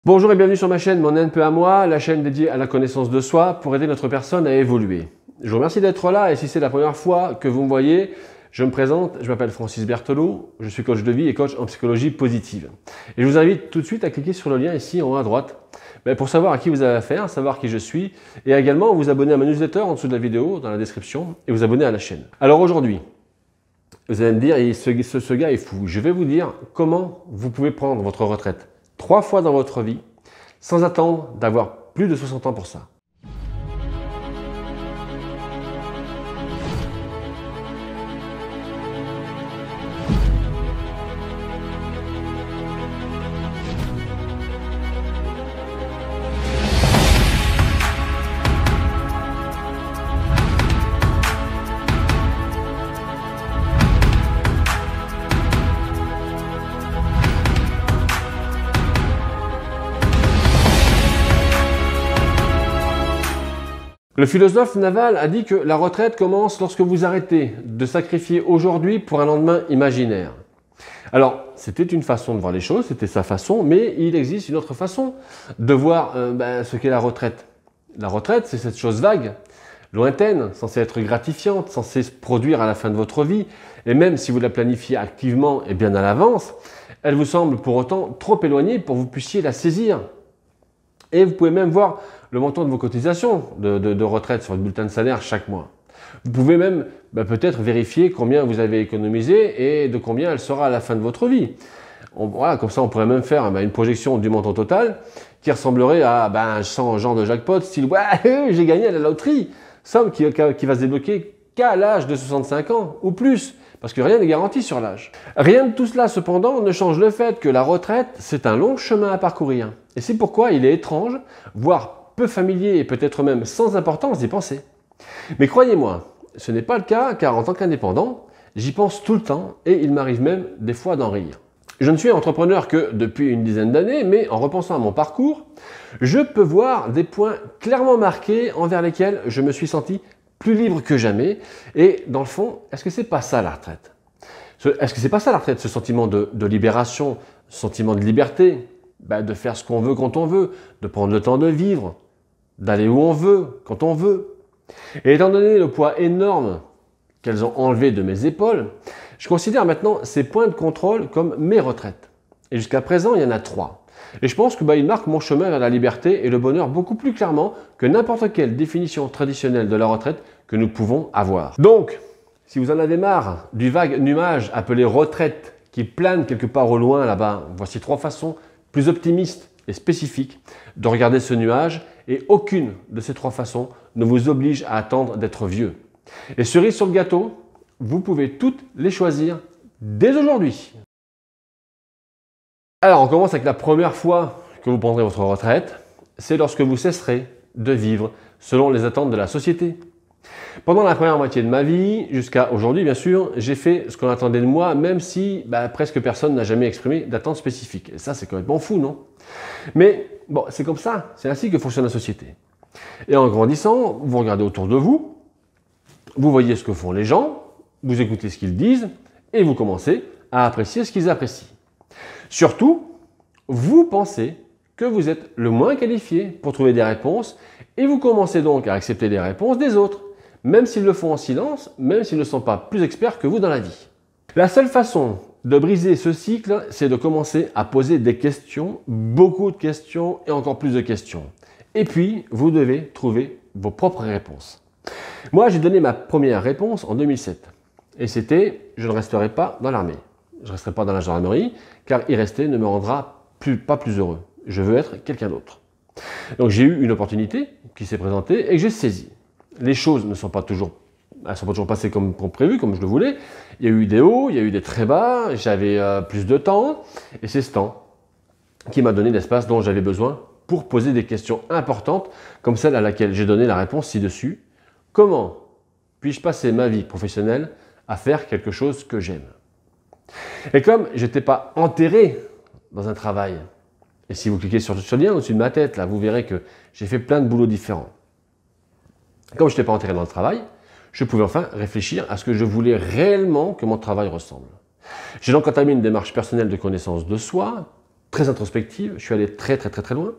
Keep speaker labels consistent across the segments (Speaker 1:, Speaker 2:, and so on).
Speaker 1: Bonjour et bienvenue sur ma chaîne Mon NPE à moi, la chaîne dédiée à la connaissance de soi pour aider notre personne à évoluer. Je vous remercie d'être là et si c'est la première fois que vous me voyez, je me présente, je m'appelle Francis Berthelot, je suis coach de vie et coach en psychologie positive. Et je vous invite tout de suite à cliquer sur le lien ici en haut à droite pour savoir à qui vous avez affaire, savoir qui je suis et également vous abonner à ma newsletter en dessous de la vidéo, dans la description et vous abonner à la chaîne. Alors aujourd'hui, vous allez me dire, ce gars est fou. Je vais vous dire comment vous pouvez prendre votre retraite 3 fois dans votre vie sans attendre d'avoir plus de 60 ans pour ça. Le philosophe Naval a dit que la retraite commence lorsque vous arrêtez de sacrifier aujourd'hui pour un lendemain imaginaire. Alors, c'était une façon de voir les choses, c'était sa façon, mais il existe une autre façon de voir ce qu'est la retraite. La retraite, c'est cette chose vague, lointaine, censée être gratifiante, censée se produire à la fin de votre vie, et même si vous la planifiez activement et bien à l'avance, elle vous semble pour autant trop éloignée pour que vous puissiez la saisir. Et vous pouvez même voir le montant de vos cotisations de retraite sur votre bulletin de salaire chaque mois. Vous pouvez même peut-être vérifier combien vous avez économisé et de combien elle sera à la fin de votre vie. Voilà, comme ça, on pourrait même faire une projection du montant total qui ressemblerait à un genre de jackpot, style « Ouais, j'ai gagné à la loterie !» Somme qui va se débloquer qu'à l'âge de 65 ans ou plus, parce que rien n'est garanti sur l'âge. Rien de tout cela, cependant, ne change le fait que la retraite, c'est un long chemin à parcourir. Et c'est pourquoi il est étrange, voire peu familier et peut-être même sans importance d'y penser. Mais croyez-moi, ce n'est pas le cas car en tant qu'indépendant, j'y pense tout le temps et il m'arrive même des fois d'en rire. Je ne suis entrepreneur que depuis une dizaine d'années, mais en repensant à mon parcours, je peux voir des points clairement marqués envers lesquels je me suis senti plus libre que jamais. Et dans le fond, est-ce que c'est pas ça la retraite? Est-ce que c'est pas ça la retraite, ce sentiment de libération, ce sentiment de liberté, de faire ce qu'on veut quand on veut, de prendre le temps de vivre, d'aller où on veut, quand on veut. Et étant donné le poids énorme qu'elles ont enlevé de mes épaules, je considère maintenant ces points de contrôle comme mes retraites. Et jusqu'à présent, il y en a 3. Et je pense qu'ils marquent mon chemin vers la liberté et le bonheur beaucoup plus clairement que n'importe quelle définition traditionnelle de la retraite que nous pouvons avoir. Donc, si vous en avez marre du vague nuage appelé retraite qui plane quelque part au loin là-bas, voici 3 façons plus optimistes et spécifiques de regarder ce nuage et aucune de ces 3 façons ne vous oblige à attendre d'être vieux. Et cerise sur le gâteau, vous pouvez toutes les choisir dès aujourd'hui. Alors on commence avec la première fois que vous prendrez votre retraite, c'est lorsque vous cesserez de vivre selon les attentes de la société. Pendant la première moitié de ma vie, jusqu'à aujourd'hui bien sûr, j'ai fait ce qu'on attendait de moi, même si presque personne n'a jamais exprimé d'attente spécifique. Et ça c'est complètement fou, non? Mais bon, c'est comme ça, c'est ainsi que fonctionne la société. Et en grandissant, vous regardez autour de vous, vous voyez ce que font les gens, vous écoutez ce qu'ils disent, et vous commencez à apprécier ce qu'ils apprécient. Surtout, vous pensez que vous êtes le moins qualifié pour trouver des réponses, et vous commencez donc à accepter les réponses des autres, même s'ils le font en silence, même s'ils ne sont pas plus experts que vous dans la vie. La seule façon de briser ce cycle, c'est de commencer à poser des questions, beaucoup de questions et encore plus de questions. Et puis, vous devez trouver vos propres réponses. Moi, j'ai donné ma première réponse en 2007. Et c'était, je ne resterai pas dans l'armée. Je ne resterai pas dans la gendarmerie, car y rester ne me rendra pas plus heureux. Je veux être quelqu'un d'autre. Donc j'ai eu une opportunité qui s'est présentée et que j'ai saisie. Les choses ne sont pas toujours passées comme prévu, comme je le voulais. Il y a eu des hauts, il y a eu des très bas, j'avais plus de temps. Et c'est ce temps qui m'a donné l'espace dont j'avais besoin pour poser des questions importantes, comme celle à laquelle j'ai donné la réponse ci-dessus. Comment puis-je passer ma vie professionnelle à faire quelque chose que j'aime? Et comme je n'étais pas enterré dans un travail, et si vous cliquez sur ce lien au-dessus de ma tête, là, vous verrez que j'ai fait plein de boulots différents. Comme je n'étais pas enterré dans le travail, je pouvais enfin réfléchir à ce que je voulais réellement que mon travail ressemble. J'ai donc entamé une démarche personnelle de connaissance de soi, très introspective, je suis allé très loin.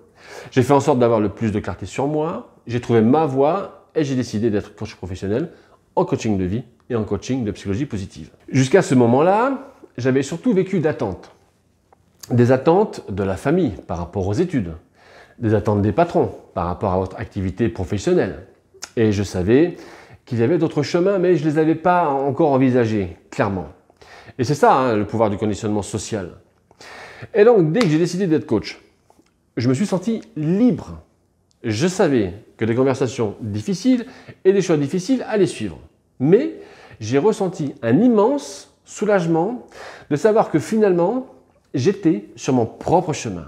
Speaker 1: J'ai fait en sorte d'avoir le plus de clarté sur moi, j'ai trouvé ma voie et j'ai décidé d'être coach professionnel en coaching de vie et en coaching de psychologie positive. Jusqu'à ce moment-là, j'avais surtout vécu d'attentes. Des attentes de la famille par rapport aux études, des attentes des patrons par rapport à votre activité professionnelle. Et je savais qu'il y avait d'autres chemins, mais je ne les avais pas encore envisagés, clairement. Et c'est ça, hein, le pouvoir du conditionnement social. Et donc, dès que j'ai décidé d'être coach, je me suis senti libre. Je savais que des conversations difficiles et des choix difficiles allaient suivre. Mais j'ai ressenti un immense soulagement de savoir que finalement, j'étais sur mon propre chemin.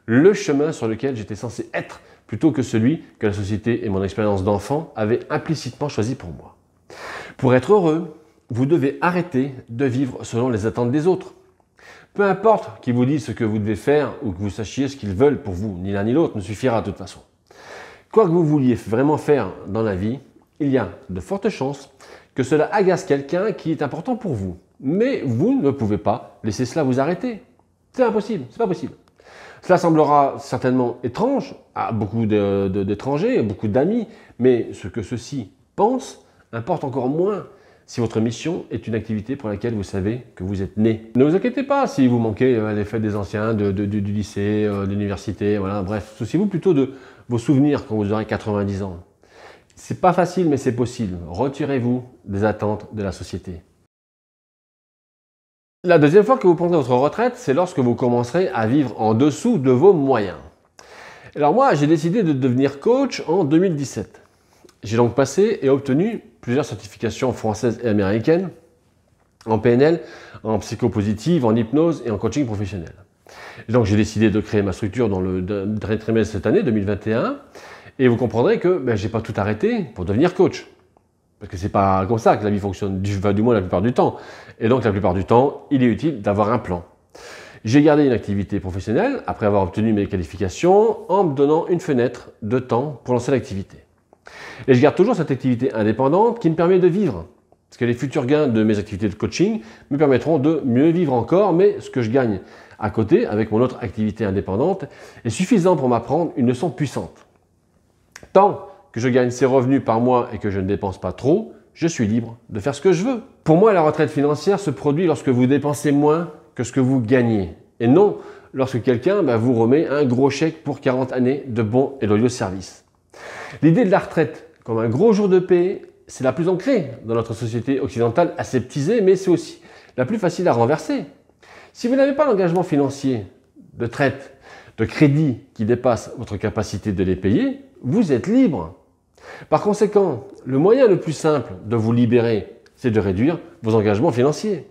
Speaker 1: Le chemin sur lequel j'étais censé être, plutôt que celui que la société et mon expérience d'enfant avaient implicitement choisi pour moi. Pour être heureux, vous devez arrêter de vivre selon les attentes des autres. Peu importe qu'ils vous disent ce que vous devez faire ou que vous sachiez ce qu'ils veulent pour vous, ni l'un ni l'autre ne suffira de toute façon. Quoi que vous vouliez vraiment faire dans la vie, il y a de fortes chances que cela agace quelqu'un qui est important pour vous. Mais vous ne pouvez pas laisser cela vous arrêter. C'est impossible, c'est pas possible. Cela semblera certainement étrange à beaucoup d'étrangers, beaucoup d'amis, mais ce que ceux-ci pensent importe encore moins si votre mission est une activité pour laquelle vous savez que vous êtes né. Ne vous inquiétez pas si vous manquez les fêtes des anciens, du lycée, de l'université, voilà, bref, souciez-vous plutôt de vos souvenirs quand vous aurez 90 ans. C'est pas facile, mais c'est possible. Retirez-vous des attentes de la société. La deuxième fois que vous prendrez votre retraite, c'est lorsque vous commencerez à vivre en dessous de vos moyens. Alors moi, j'ai décidé de devenir coach en 2017. J'ai donc passé et obtenu plusieurs certifications françaises et américaines en PNL, en psychopositive, en hypnose et en coaching professionnel. Et donc j'ai décidé de créer ma structure dans le dernier trimestre de cette année, 2021, et vous comprendrez que je n'ai pas tout arrêté pour devenir coach. Parce que c'est pas comme ça que la vie fonctionne, du moins la plupart du temps. Et donc la plupart du temps, il est utile d'avoir un plan. J'ai gardé une activité professionnelle après avoir obtenu mes qualifications en me donnant une fenêtre de temps pour lancer l'activité. Et je garde toujours cette activité indépendante qui me permet de vivre. Parce que les futurs gains de mes activités de coaching me permettront de mieux vivre encore, mais ce que je gagne à côté avec mon autre activité indépendante est suffisant pour m'apprendre une leçon puissante. Tant que je gagne ces revenus par mois et que je ne dépense pas trop, je suis libre de faire ce que je veux. Pour moi, la retraite financière se produit lorsque vous dépensez moins que ce que vous gagnez. Et non lorsque quelqu'un vous remet un gros chèque pour 40 années de bons et loyaux services. L'idée de la retraite comme un gros jour de paix, c'est la plus ancrée dans notre société occidentale aseptisée, mais c'est aussi la plus facile à renverser. Si vous n'avez pas d'engagement financier, de traite, de crédit qui dépasse votre capacité de les payer, vous êtes libre. Par conséquent, le moyen le plus simple de vous libérer, c'est de réduire vos engagements financiers.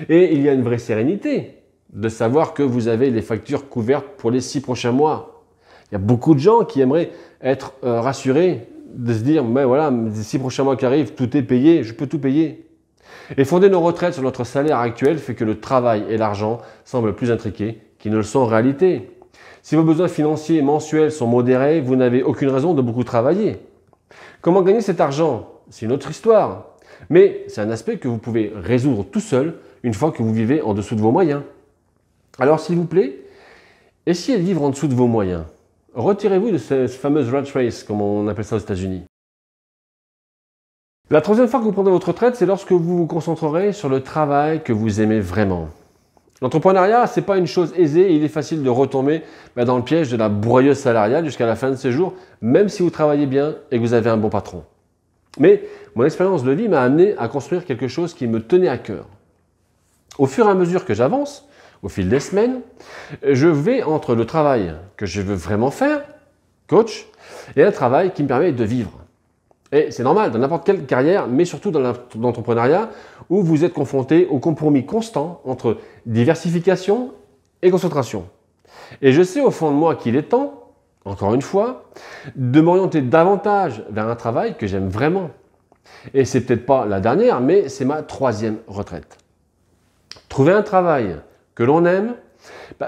Speaker 1: Et il y a une vraie sérénité de savoir que vous avez les factures couvertes pour les 6 prochains mois. Il y a beaucoup de gens qui aimeraient être rassurés de se dire, mais voilà, les 6 prochains mois qui arrivent, tout est payé, je peux tout payer. Et fonder nos retraites sur notre salaire actuel fait que le travail et l'argent semblent plus intriqués qu'ils ne le sont en réalité. Si vos besoins financiers mensuels sont modérés, vous n'avez aucune raison de beaucoup travailler. Comment gagner cet argent? C'est une autre histoire. Mais c'est un aspect que vous pouvez résoudre tout seul une fois que vous vivez en dessous de vos moyens. Alors s'il vous plaît, essayez de vivre en dessous de vos moyens. Retirez-vous de cette fameuse rat race, comme on appelle ça aux États-Unis. La troisième fois que vous prendrez votre retraite, c'est lorsque vous vous concentrerez sur le travail que vous aimez vraiment. L'entrepreneuriat, ce n'est pas une chose aisée et il est facile de retomber dans le piège de la broyeuse salariale jusqu'à la fin de ses jours, même si vous travaillez bien et que vous avez un bon patron. Mais mon expérience de vie m'a amené à construire quelque chose qui me tenait à cœur. Au fur et à mesure que j'avance, au fil des semaines, je vais entre le travail que je veux vraiment faire, coach, et un travail qui me permet de vivre. Et c'est normal dans n'importe quelle carrière, mais surtout dans l'entrepreneuriat, où vous êtes confronté au compromis constant entre diversification et concentration. Et je sais au fond de moi qu'il est temps, encore une fois, de m'orienter davantage vers un travail que j'aime vraiment. Et c'est peut-être pas la dernière, mais c'est ma troisième retraite. Trouver un travail que l'on aime,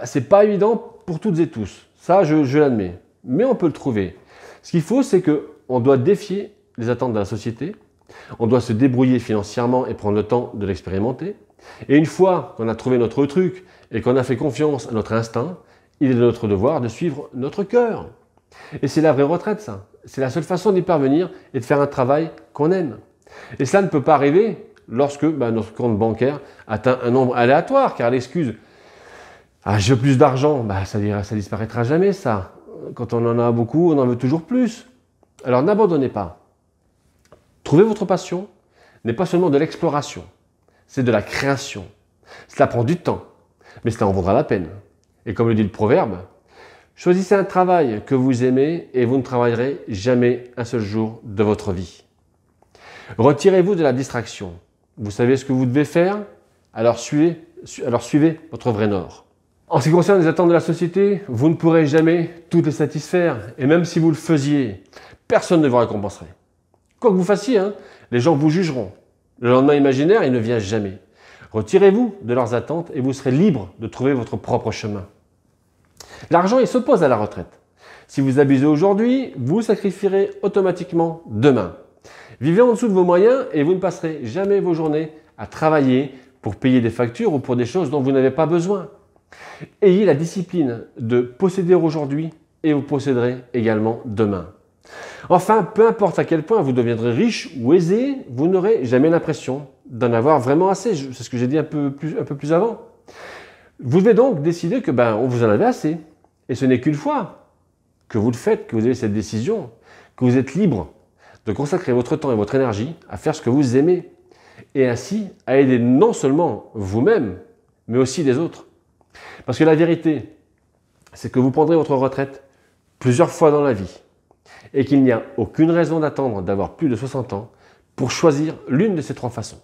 Speaker 1: c'est pas évident pour toutes et tous. Ça, je l'admets. Mais on peut le trouver. Ce qu'il faut, c'est qu'on doit défier les attentes de la société. On doit se débrouiller financièrement et prendre le temps de l'expérimenter. Et une fois qu'on a trouvé notre truc et qu'on a fait confiance à notre instinct, il est de notre devoir de suivre notre cœur. Et c'est la vraie retraite, ça. C'est la seule façon d'y parvenir et de faire un travail qu'on aime. Et cela ne peut pas arriver lorsque notre compte bancaire atteint un nombre aléatoire, car l'excuse « Ah, je veux plus d'argent », ça disparaîtra jamais, ça. Quand on en a beaucoup, on en veut toujours plus. Alors n'abandonnez pas. Trouver votre passion n'est pas seulement de l'exploration, c'est de la création. Cela prend du temps, mais cela en vaudra la peine. Et comme le dit le proverbe, choisissez un travail que vous aimez et vous ne travaillerez jamais un seul jour de votre vie. Retirez-vous de la distraction. Vous savez ce que vous devez faire, alors suivez votre vrai nord. En ce qui concerne les attentes de la société, vous ne pourrez jamais toutes les satisfaire. Et même si vous le faisiez, personne ne vous récompenserait. Quoi que vous fassiez, les gens vous jugeront. Le lendemain imaginaire, il ne vient jamais. Retirez-vous de leurs attentes et vous serez libre de trouver votre propre chemin. L'argent, il s'oppose à la retraite. Si vous abusez aujourd'hui, vous sacrifierez automatiquement demain. Vivez en dessous de vos moyens et vous ne passerez jamais vos journées à travailler pour payer des factures ou pour des choses dont vous n'avez pas besoin. Ayez la discipline de posséder aujourd'hui et vous posséderez également demain. Enfin, peu importe à quel point vous deviendrez riche ou aisé, vous n'aurez jamais l'impression d'en avoir vraiment assez. C'est ce que j'ai dit un peu plus avant. Vous devez donc décider que vous en avez assez. Et ce n'est qu'une fois que vous le faites, que vous avez cette décision, que vous êtes libre de consacrer votre temps et votre énergie à faire ce que vous aimez. Et ainsi à aider non seulement vous-même, mais aussi les autres. Parce que la vérité, c'est que vous prendrez votre retraite plusieurs fois dans la vie. Et qu'il n'y a aucune raison d'attendre d'avoir plus de 60 ans pour choisir l'une de ces trois façons.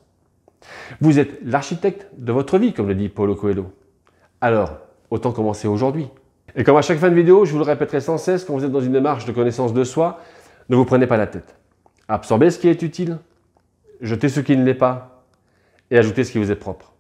Speaker 1: Vous êtes l'architecte de votre vie, comme le dit Paulo Coelho. Alors, autant commencer aujourd'hui. Et comme à chaque fin de vidéo, je vous le répéterai sans cesse, quand vous êtes dans une démarche de connaissance de soi, ne vous prenez pas la tête. Absorbez ce qui est utile, jetez ce qui ne l'est pas, et ajoutez ce qui vous est propre.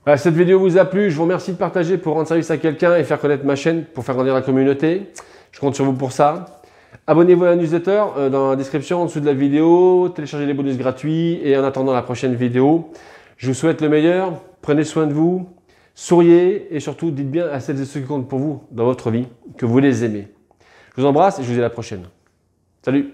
Speaker 1: Voilà, cette vidéo vous a plu, je vous remercie de partager pour rendre service à quelqu'un et faire connaître ma chaîne, pour faire grandir la communauté. Je compte sur vous pour ça. Abonnez-vous à la newsletter dans la description en dessous de la vidéo, téléchargez les bonus gratuits et en attendant la prochaine vidéo, je vous souhaite le meilleur, prenez soin de vous, souriez et surtout dites bien à celles et ceux qui comptent pour vous dans votre vie que vous les aimez. Je vous embrasse et je vous dis à la prochaine. Salut!